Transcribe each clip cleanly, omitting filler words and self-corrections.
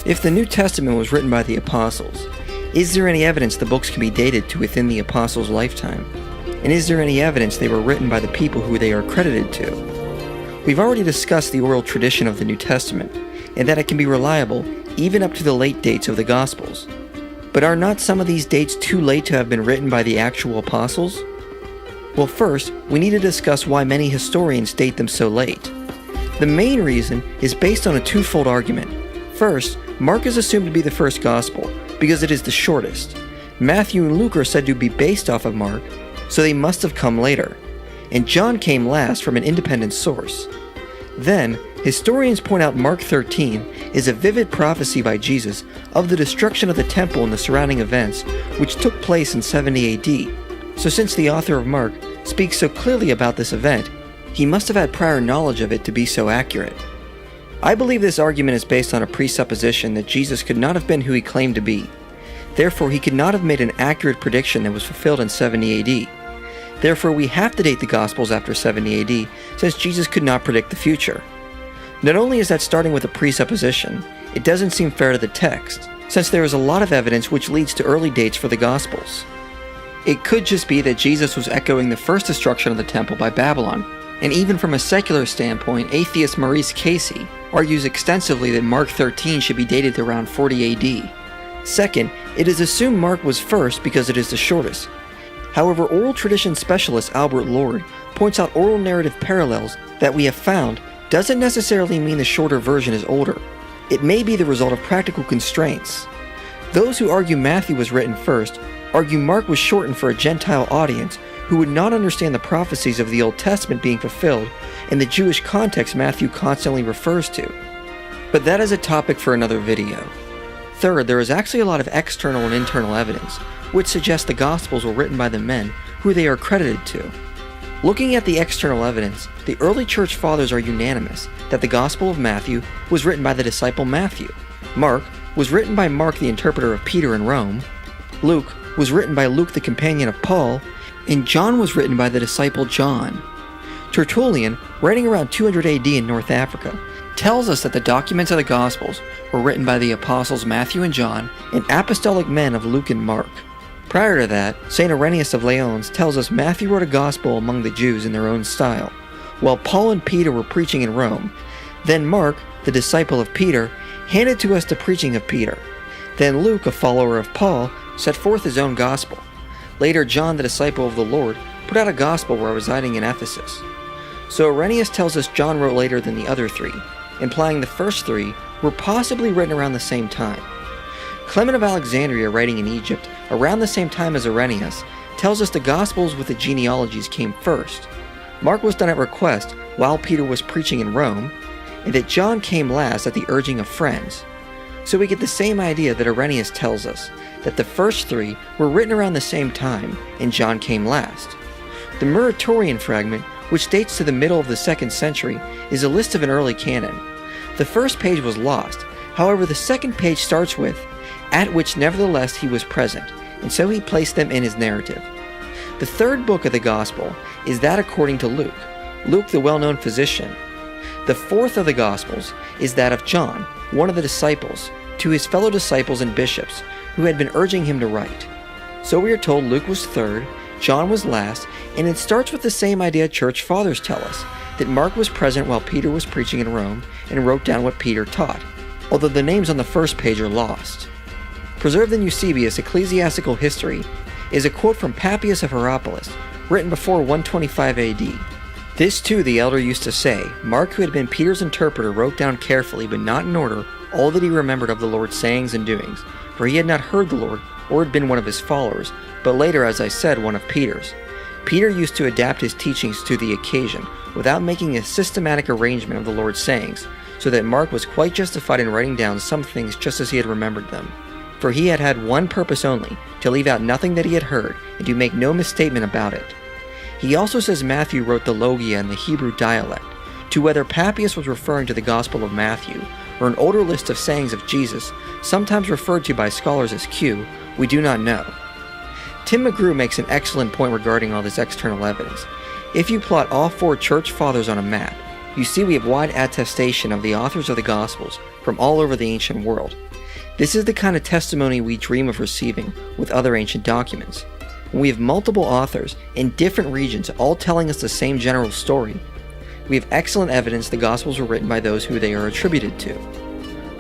If the New Testament was written by the apostles, is there any evidence the books can be dated to within the apostles' lifetime? And is there any evidence they were written by the people who they are credited to? We've already discussed the oral tradition of the New Testament, and that it can be reliable even up to the late dates of the Gospels. But are not some of these dates too late to have been written by the actual apostles? Well, first, we need to discuss why many historians date them so late. The main reason is based on a twofold argument. First, Mark is assumed to be the first Gospel, because it is the shortest. Matthew and Luke are said to be based off of Mark, so they must have come later. And John came last from an independent source. Then, historians point out Mark 13 is a vivid prophecy by Jesus of the destruction of the temple and the surrounding events, which took place in 70 AD. So since the author of Mark speaks so clearly about this event, he must have had prior knowledge of it to be so accurate. I believe this argument is based on a presupposition that Jesus could not have been who he claimed to be. Therefore, he could not have made an accurate prediction that was fulfilled in 70 AD. Therefore, we have to date the Gospels after 70 AD, since Jesus could not predict the future. Not only is that starting with a presupposition, it doesn't seem fair to the text, since there is a lot of evidence which leads to early dates for the Gospels. It could just be that Jesus was echoing the first destruction of the temple by Babylon, and even from a secular standpoint, atheist Maurice Casey argues extensively that Mark 13 should be dated to around 40 AD. Second, it is assumed Mark was first because it is the shortest. However, oral tradition specialist Albert Lord points out oral narrative parallels that we have found doesn't necessarily mean the shorter version is older. It may be the result of practical constraints. Those who argue Matthew was written first argue Mark was shortened for a Gentile audience who would not understand the prophecies of the Old Testament being fulfilled in the Jewish context Matthew constantly refers to. But that is a topic for another video. Third, there is actually a lot of external and internal evidence, which suggests the Gospels were written by the men who they are credited to. Looking at the external evidence, the early church fathers are unanimous that the Gospel of Matthew was written by the disciple Matthew. Mark was written by Mark, the interpreter of Peter in Rome. Luke was written by Luke, the companion of Paul. And John was written by the disciple John. Tertullian, writing around 200 AD in North Africa, tells us that the documents of the Gospels were written by the apostles Matthew and John and apostolic men of Luke and Mark. Prior to that, St. Irenaeus of Lyons tells us Matthew wrote a gospel among the Jews in their own style, while Paul and Peter were preaching in Rome. Then Mark, the disciple of Peter, handed to us the preaching of Peter. Then Luke, a follower of Paul, set forth his own gospel. Later, John, the disciple of the Lord, put out a gospel while residing in Ephesus. So Irenaeus tells us John wrote later than the other three, implying the first three were possibly written around the same time. Clement of Alexandria, writing in Egypt around the same time as Irenaeus, tells us the Gospels with the genealogies came first. Mark was done at request while Peter was preaching in Rome, and that John came last at the urging of friends. So we get the same idea that Irenaeus tells us, that the first three were written around the same time, and John came last. The Muratorian fragment, which dates to the middle of the 2nd century, is a list of an early canon. The first page was lost, however the second page starts with, "at which nevertheless he was present," and so he placed them in his narrative. The third book of the Gospel is that according to Luke, Luke the well-known physician. The fourth of the Gospels is that of John, one of the disciples, to his fellow disciples and bishops, who had been urging him to write. So we are told Luke was third, John was last, and it starts with the same idea church fathers tell us, that Mark was present while Peter was preaching in Rome and wrote down what Peter taught, although the names on the first page are lost. Preserved in Eusebius' Ecclesiastical History is a quote from Papias of Hierapolis, written before 125 AD. This too the elder used to say, Mark, who had been Peter's interpreter, wrote down carefully but not in order all that he remembered of the Lord's sayings and doings, for he had not heard the Lord or had been one of his followers, but later, as I said, one of Peter's. Peter used to adapt his teachings to the occasion without making a systematic arrangement of the Lord's sayings, so that Mark was quite justified in writing down some things just as he had remembered them. For he had had one purpose only, to leave out nothing that he had heard, and to make no misstatement about it. He also says Matthew wrote the Logia in the Hebrew dialect. To whether Papias was referring to the Gospel of Matthew, or an older list of sayings of Jesus, sometimes referred to by scholars as Q, we do not know. Tim McGrew makes an excellent point regarding all this external evidence. If you plot all four church fathers on a map, you see we have wide attestation of the authors of the Gospels from all over the ancient world. This is the kind of testimony we dream of receiving with other ancient documents. When we have multiple authors in different regions all telling us the same general story, we have excellent evidence the Gospels were written by those who they are attributed to.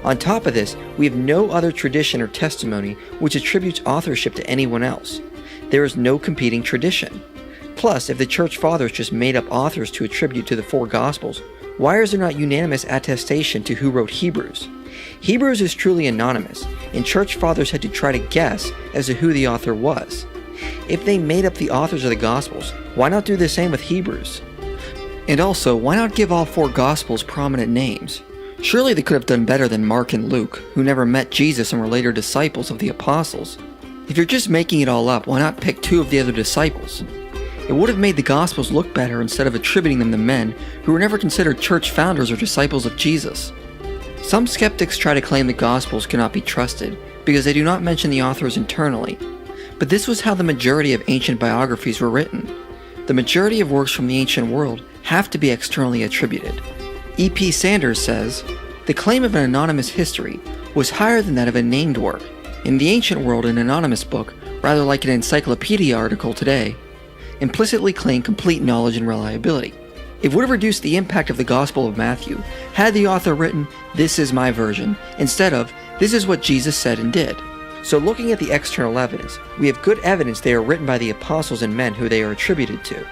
On top of this, we have no other tradition or testimony which attributes authorship to anyone else. There is no competing tradition. Plus, if the Church Fathers just made up authors to attribute to the four Gospels, why is there not unanimous attestation to who wrote Hebrews? Hebrews is truly anonymous, and Church Fathers had to try to guess as to who the author was. If they made up the authors of the Gospels, why not do the same with Hebrews? And also, why not give all four Gospels prominent names? Surely they could have done better than Mark and Luke, who never met Jesus and were later disciples of the apostles. If you're just making it all up, why not pick two of the other disciples? It would have made the Gospels look better instead of attributing them to men who were never considered church founders or disciples of Jesus. Some skeptics try to claim the Gospels cannot be trusted because they do not mention the authors internally, but this was how the majority of ancient biographies were written. The majority of works from the ancient world have to be externally attributed. E.P. Sanders says, "The claim of an anonymous history was higher than that of a named work. In the ancient world, an anonymous book, rather like an encyclopedia article today, implicitly claimed complete knowledge and reliability. It would have reduced the impact of the Gospel of Matthew had the author written, 'This is my version,' instead of, 'This is what Jesus said and did.' So looking at the external evidence, we have good evidence they are written by the apostles and men who they are attributed to.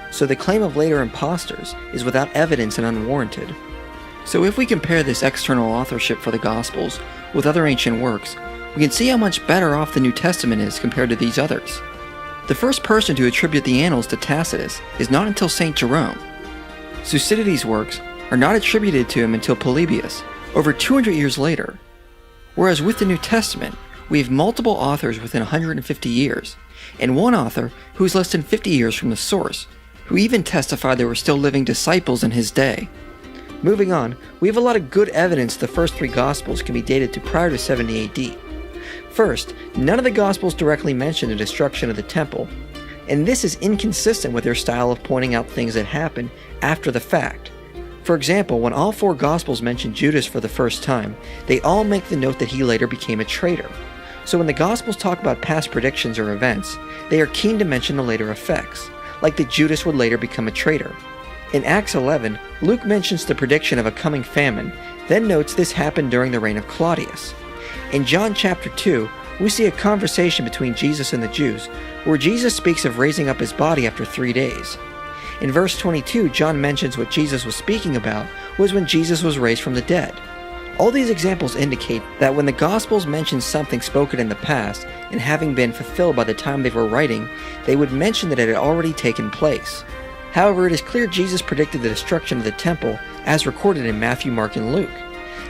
So the claim of later impostors is without evidence and unwarranted. So if we compare this external authorship for the Gospels with other ancient works, we can see how much better off the New Testament is compared to these others. The first person to attribute the Annals to Tacitus is not until St. Jerome. Thucydides' works are not attributed to him until Polybius, over 200 years later. Whereas with the New Testament, we have multiple authors within 150 years, and one author who is less than 50 years from the source, who even testified there were still living disciples in his day. Moving on, we have a lot of good evidence the first three Gospels can be dated to prior to 70 AD. First, none of the Gospels directly mention the destruction of the temple, and this is inconsistent with their style of pointing out things that happened after the fact. For example, when all four Gospels mention Judas for the first time, they all make the note that he later became a traitor. So when the Gospels talk about past predictions or events, they are keen to mention the later effects, like that Judas would later become a traitor. In Acts 11, Luke mentions the prediction of a coming famine, then notes this happened during the reign of Claudius. In John chapter 2, we see a conversation between Jesus and the Jews, where Jesus speaks of raising up his body after 3 days. In verse 22, John mentions what Jesus was speaking about was when Jesus was raised from the dead. All these examples indicate that when the Gospels mention something spoken in the past and having been fulfilled by the time they were writing, they would mention that it had already taken place. However, it is clear Jesus predicted the destruction of the temple as recorded in Matthew, Mark, and Luke.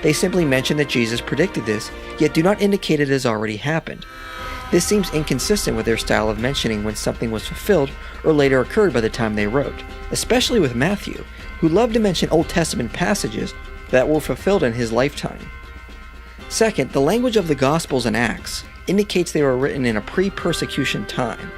They simply mention that Jesus predicted this, yet do not indicate it has already happened. This seems inconsistent with their style of mentioning when something was fulfilled or later occurred by the time they wrote, especially with Matthew, who loved to mention Old Testament passages that were fulfilled in his lifetime. Second, the language of the Gospels and Acts indicates they were written in a pre-persecution time.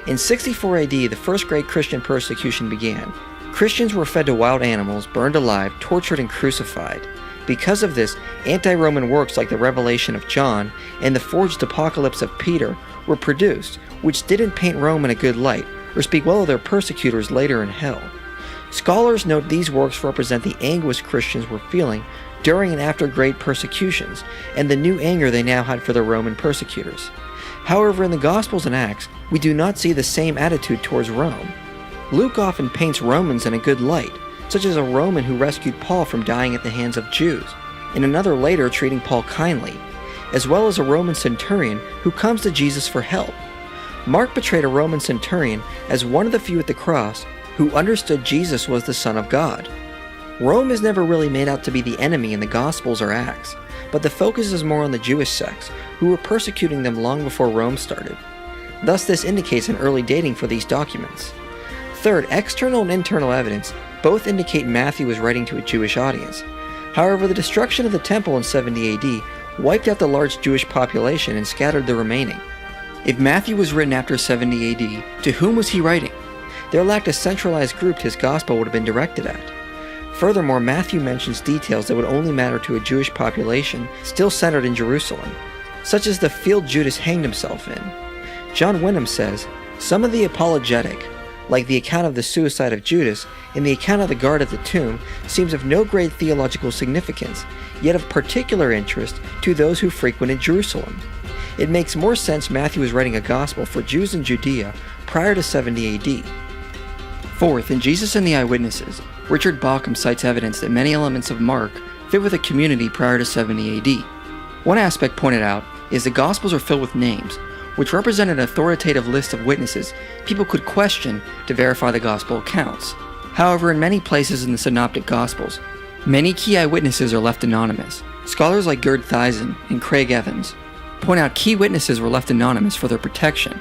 In 64 AD, the first great Christian persecution began. Christians were fed to wild animals, burned alive, tortured, and crucified. Because of this, anti-Roman works like the Revelation of John and the forged Apocalypse of Peter were produced, which didn't paint Rome in a good light or speak well of their persecutors later in hell. Scholars note these works represent the anguish Christians were feeling during and after great persecutions, and the new anger they now had for the Roman persecutors. However, in the Gospels and Acts, we do not see the same attitude towards Rome. Luke often paints Romans in a good light, such as a Roman who rescued Paul from dying at the hands of Jews, and another later treating Paul kindly, as well as a Roman centurion who comes to Jesus for help. Mark portrayed a Roman centurion as one of the few at the cross who understood Jesus was the Son of God. Rome is never really made out to be the enemy in the Gospels or Acts, but the focus is more on the Jewish sects, who were persecuting them long before Rome started. Thus, this indicates an early dating for these documents. Third, external and internal evidence both indicate Matthew was writing to a Jewish audience. However, the destruction of the temple in 70 AD wiped out the large Jewish population and scattered the remaining. If Matthew was written after 70 AD, to whom was he writing? There lacked a centralized group his gospel would have been directed at. Furthermore, Matthew mentions details that would only matter to a Jewish population still centered in Jerusalem, such as the field Judas hanged himself in. John Wyndham says, "Some of the apologetic, like the account of the suicide of Judas and the account of the guard at the tomb, seems of no great theological significance, yet of particular interest to those who frequented Jerusalem. It makes more sense Matthew was writing a gospel for Jews in Judea prior to 70 AD. Fourth, in Jesus and the Eyewitnesses, Richard Bauckham cites evidence that many elements of Mark fit with a community prior to 70 AD. One aspect pointed out is the Gospels are filled with names, which represent an authoritative list of witnesses people could question to verify the Gospel accounts. However, in many places in the Synoptic Gospels, many key eyewitnesses are left anonymous. Scholars like Gerd Thiessen and Craig Evans point out key witnesses were left anonymous for their protection,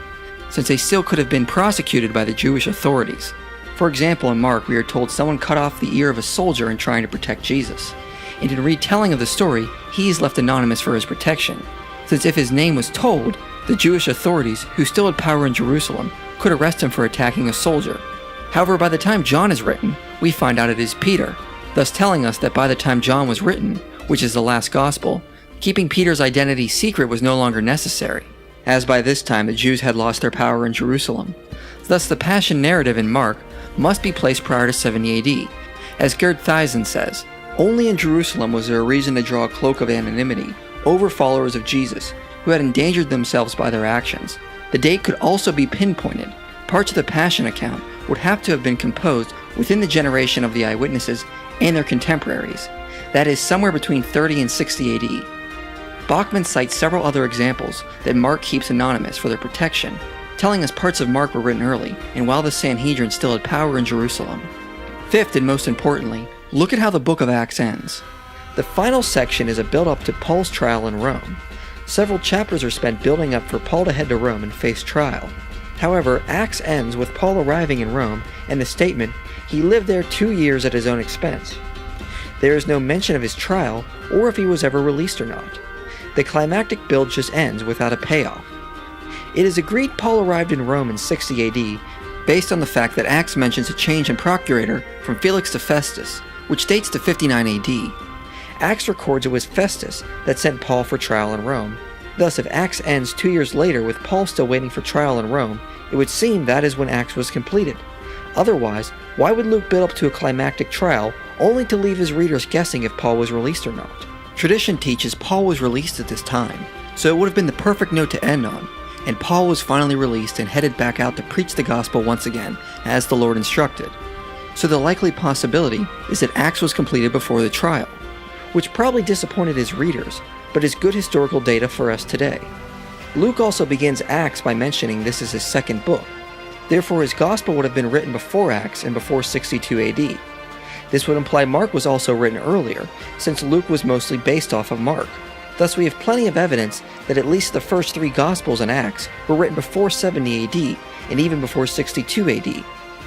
since they still could have been prosecuted by the Jewish authorities. For example, in Mark, we are told someone cut off the ear of a soldier in trying to protect Jesus, and in retelling of the story, he is left anonymous for his protection, since if his name was told, the Jewish authorities, who still had power in Jerusalem, could arrest him for attacking a soldier. However, by the time John is written, we find out it is Peter, thus telling us that by the time John was written, which is the last gospel, keeping Peter's identity secret was no longer necessary, as by this time the Jews had lost their power in Jerusalem. Thus the Passion narrative in Mark must be placed prior to 70 AD. As Gerd Thiessen says, only in Jerusalem was there a reason to draw a cloak of anonymity over followers of Jesus, who had endangered themselves by their actions. The date could also be pinpointed. Parts of the Passion account would have to have been composed within the generation of the eyewitnesses and their contemporaries, that is, somewhere between 30 and 60 AD. Bauckham cites several other examples that Mark keeps anonymous for their protection, telling us parts of Mark were written early, and while the Sanhedrin still had power in Jerusalem. Fifth, and most importantly, look at how the book of Acts ends. The final section is a build-up to Paul's trial in Rome. Several chapters are spent building up for Paul to head to Rome and face trial. However, Acts ends with Paul arriving in Rome and the statement, he lived there 2 years at his own expense. There is no mention of his trial or if he was ever released or not. The climactic build just ends without a payoff. It is agreed Paul arrived in Rome in 60 AD based on the fact that Acts mentions a change in procurator from Felix to Festus, which dates to 59 AD. Acts records it was Festus that sent Paul for trial in Rome. Thus, if Acts ends 2 years later with Paul still waiting for trial in Rome, it would seem that is when Acts was completed. Otherwise, why would Luke build up to a climactic trial only to leave his readers guessing if Paul was released or not? Tradition teaches Paul was released at this time, so it would have been the perfect note to end on, and Paul was finally released and headed back out to preach the gospel once again, as the Lord instructed. So the likely possibility is that Acts was completed before the trial, which probably disappointed his readers, but is good historical data for us today. Luke also begins Acts by mentioning this is his second book. Therefore, his gospel would have been written before Acts and before 62 AD. This would imply Mark was also written earlier, since Luke was mostly based off of Mark. Thus, we have plenty of evidence that at least the first 3 Gospels and Acts were written before 70 AD and even before 62 AD.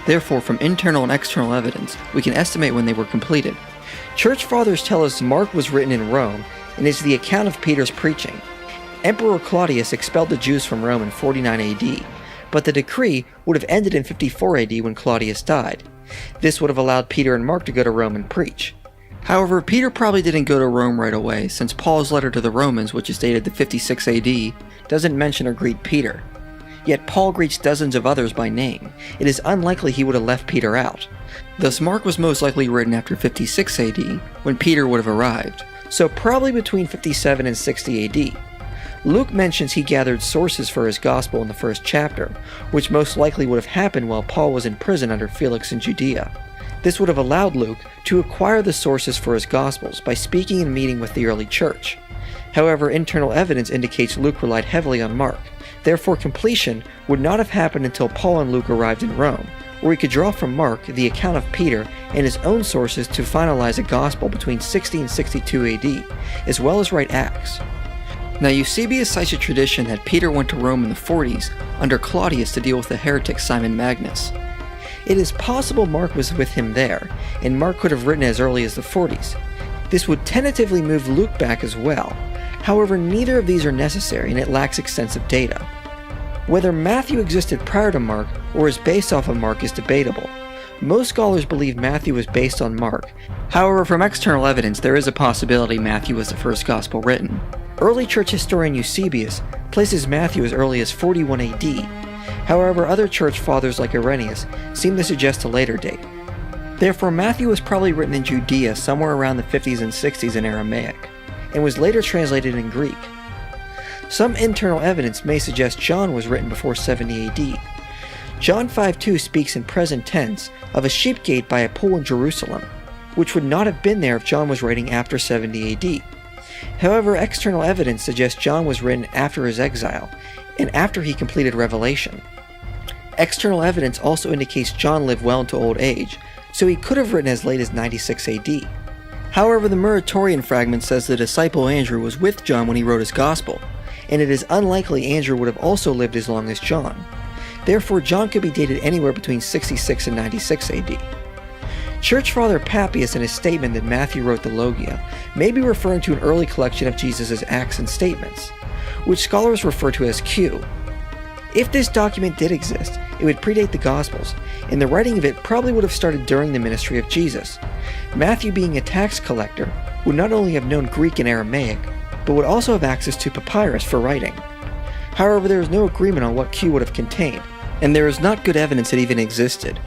Therefore, from internal and external evidence, we can estimate when they were completed. Church fathers tell us Mark was written in Rome and is the account of Peter's preaching. Emperor Claudius expelled the Jews from Rome in 49 AD, but the decree would have ended in 54 AD when Claudius died. This would have allowed Peter and Mark to go to Rome and preach. However, Peter probably didn't go to Rome right away, since Paul's letter to the Romans, which is dated to 56 AD, doesn't mention or greet Peter. Yet Paul greets dozens of others by name. It is unlikely he would have left Peter out. Thus, Mark was most likely written after 56 AD, when Peter would have arrived, so probably between 57 and 60 AD. Luke mentions he gathered sources for his gospel in the first chapter, which most likely would have happened while Paul was in prison under Felix in Judea. This would have allowed Luke to acquire the sources for his gospels by speaking and meeting with the early church. However, internal evidence indicates Luke relied heavily on Mark. Therefore, completion would not have happened until Paul and Luke arrived in Rome, where we could draw from Mark the account of Peter and his own sources to finalize a gospel between 60 and 62 AD, as well as write Acts. Now, Eusebius cites a tradition that Peter went to Rome in the 40s under Claudius to deal with the heretic Simon Magnus. It is possible Mark was with him there, and Mark could have written as early as the 40s. This would tentatively move Luke back as well. However, neither of these are necessary and it lacks extensive data. Whether Matthew existed prior to Mark or is based off of Mark is debatable. Most scholars believe Matthew was based on Mark. However, from external evidence, there is a possibility Matthew was the first gospel written. Early church historian Eusebius places Matthew as early as 41 AD. However, other church fathers like Irenaeus seem to suggest a later date. Therefore, Matthew was probably written in Judea somewhere around the 50s and 60s in Aramaic, and was later translated in Greek. Some internal evidence may suggest John was written before 70 AD. John 5:2 speaks in present tense of a sheep gate by a pool in Jerusalem, which would not have been there if John was writing after 70 AD. However, external evidence suggests John was written after his exile, and after he completed Revelation. External evidence also indicates John lived well into old age, so he could have written as late as 96 AD. However, the Muratorian fragment says the disciple Andrew was with John when he wrote his gospel, and it is unlikely Andrew would have also lived as long as John. Therefore, John could be dated anywhere between 66 and 96 AD. Church Father Papias, in his statement that Matthew wrote the Logia, may be referring to an early collection of Jesus' acts and statements, which scholars refer to as Q. If this document did exist, it would predate the Gospels, and the writing of it probably would have started during the ministry of Jesus. Matthew, being a tax collector, would not only have known Greek and Aramaic, but would also have access to papyrus for writing. However, there is no agreement on what Q would have contained, and there is not good evidence it even existed.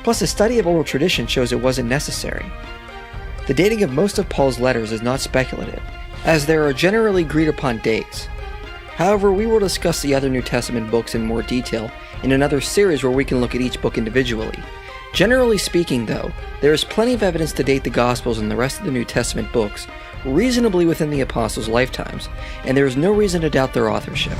Plus, a study of oral tradition shows it wasn't necessary. The dating of most of Paul's letters is not speculative, as there are generally agreed upon dates. However, we will discuss the other New Testament books in more detail in another series where we can look at each book individually. Generally speaking, though, there is plenty of evidence to date the Gospels and the rest of the New Testament books reasonably within the apostles' lifetimes, and there is no reason to doubt their authorship.